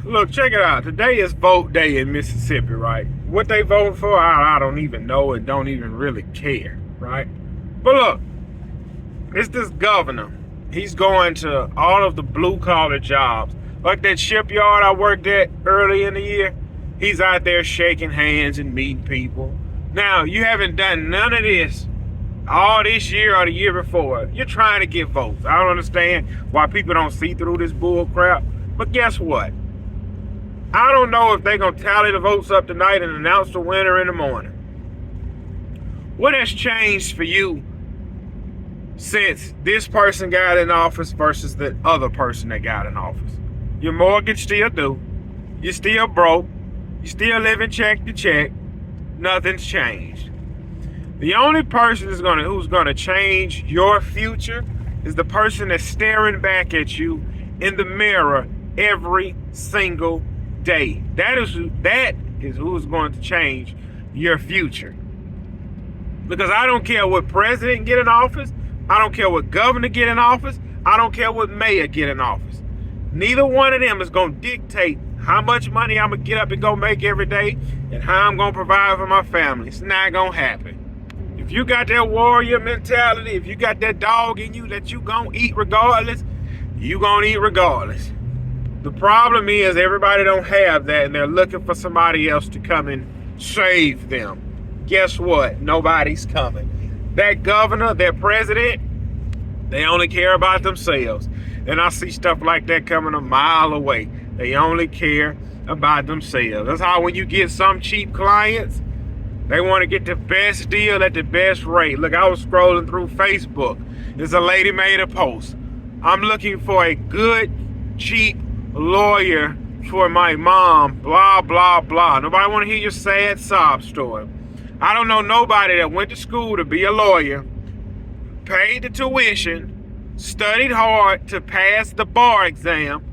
Look, check it out. Today is vote day in Mississippi, right? What they vote for, I don't even know and don't even really care, right? But look, it's this governor. He's going to all of the blue-collar jobs. Like that shipyard I worked at early in the year, he's out there shaking hands and meeting people. Now, you haven't done none of this all this year or the year before. You're trying to get votes. I don't understand why people don't see through this bull crap. But guess what? I don't know if they're going to tally the votes up tonight and announce the winner in the morning. What has changed for you since this person got in office versus the other person that got in office? Your mortgage still due. You're still broke. You still living check to check. Nothing's changed. The only person who's gonna change your future is the person that's staring back at you in the mirror every single day. That is who's going to change your future. Because I don't care what president get in office. I don't care what governor get in office. I don't care what mayor get in office. Neither one of them is going to dictate how much money I'm going to get up and go make every day and how I'm going to provide for my family. It's not going to happen. If you got that warrior mentality, if you got that dog in you that you going to eat regardless, you going to eat regardless. The problem is everybody don't have that and they're looking for somebody else to come and save them. Guess what? Nobody's coming. That governor, that president, they only care about themselves. And I see stuff like that coming a mile away. They only care about themselves. That's how when you get some cheap clients, they want to get the best deal at the best rate. Look, I was scrolling through Facebook. There's a lady made a post. I'm looking for a good, cheap lawyer for my mom, blah, blah, blah. Nobody want to hear your sad sob story. I don't know nobody that went to school to be a lawyer, paid the tuition, studied hard to pass the bar exam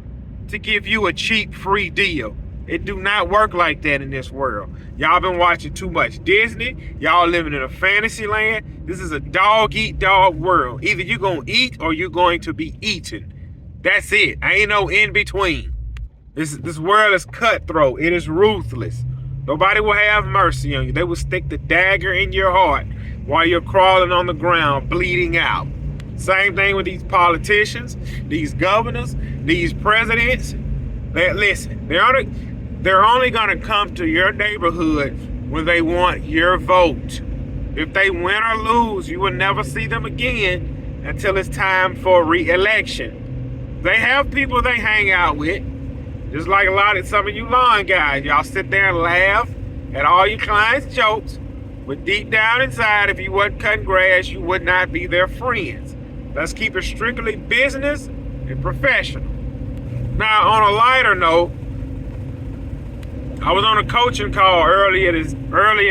to give you a cheap free deal. It do not work like that in this world. Y'all been watching too much Disney. Y'all living in a fantasy land. This is a dog-eat-dog world. Either you're going to eat or you're going to be eaten. That's it. Ain't no in between. This world is cutthroat. It is ruthless. Nobody will have mercy on you. They will stick the dagger in your heart while you're crawling on the ground, bleeding out. Same thing with these politicians, these governors, these presidents. Listen, they're only going to come to your neighborhood when they want your vote. If they win or lose, you will never see them again until it's time for re-election. They have people they hang out with. Just like some of you lawn guys, y'all sit there and laugh at all your clients' jokes, but deep down inside, if you wasn't cutting grass, you would not be their friends. Let's keep it strictly business and professional. Now, on a lighter note, I was on a coaching call earlier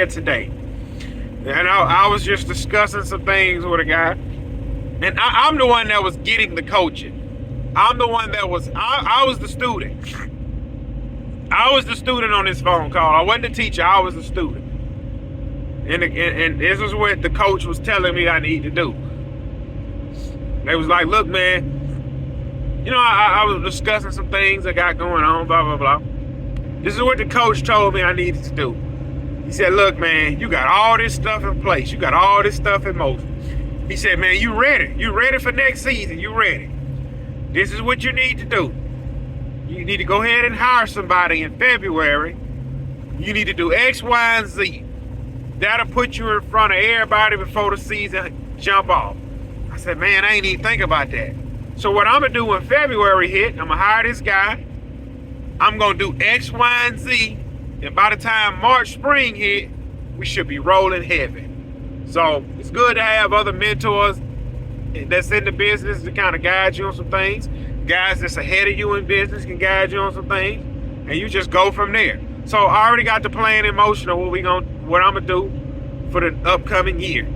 today, and I was just discussing some things with a guy, and I'm the one that was getting the coaching. I'm the one that I was the student. I was the student on this phone call. I wasn't the teacher. I was the student. And this is what the coach was telling me I need to do. They was like, look, man, you know, I was discussing some things I got going on, blah, blah, blah. This is what the coach told me I needed to do. He said, look, man, you got all this stuff in place. You got all this stuff in motion. He said, man, you ready. You ready for next season. You ready. This is what you need to do. You need to go ahead and hire somebody in February. You need to do X, Y, and Z. That'll put you in front of everybody before the season jump off. I said, man, I ain't even think about that. So what I'm going to do when February hit, I'm going to hire this guy. I'm going to do X, Y, and Z. And by the time March, spring hit, we should be rolling heavy. So it's good to have other mentors that's in the business to kind of guide you on some things. Guys that's ahead of you in business can guide you on some things. And you just go from there. So I already got the plan in motion of what I'm going to do for the upcoming year.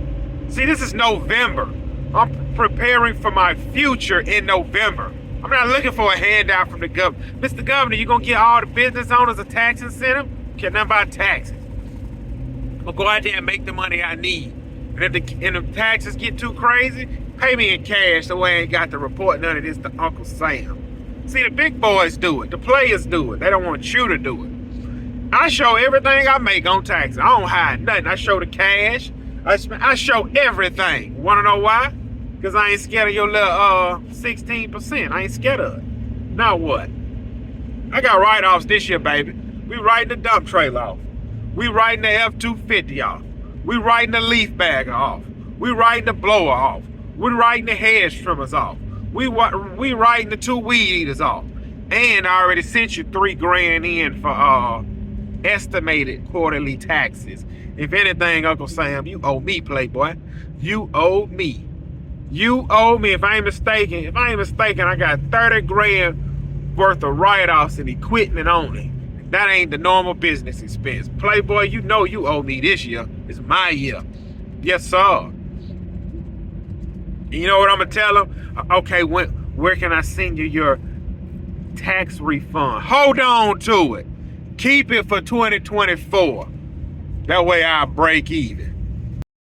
See, this is November. I'm preparing for my future in November. I'm not looking for a handout from the governor. Mr. Governor, you going to get all the business owners a tax incentive? Care nothing about taxes. I'm going to go out there and make the money I need. And if the taxes get too crazy, pay me in cash so I ain't got to report none of this to Uncle Sam. See, the big boys do it. The players do it. They don't want you to do it. I show everything I make on taxes. I don't hide nothing. I show the cash. I show everything. Want to know why? Because I ain't scared of your little 16%. I ain't scared of it. Now what? I got write-offs this year, baby. We writing the dump trailer off. We writing the F-250 off. We writing the leaf bagger off. We writing the blower off. We writing the hedge trimmers off. We writing the 2 weed eaters off. And I already sent you $3,000 in for estimated quarterly taxes. If anything, Uncle Sam, you owe me, Playboy. You owe me. You owe me. If I ain't mistaken, I got $30,000 worth of write-offs and equipment only. That ain't the normal business expense. Playboy, you know you owe me this year. It's my year. Yes, sir. You know what I'm gonna tell them? Okay, where can I send you your tax refund? Hold on to it. Keep it for 2024. That way I'll break even.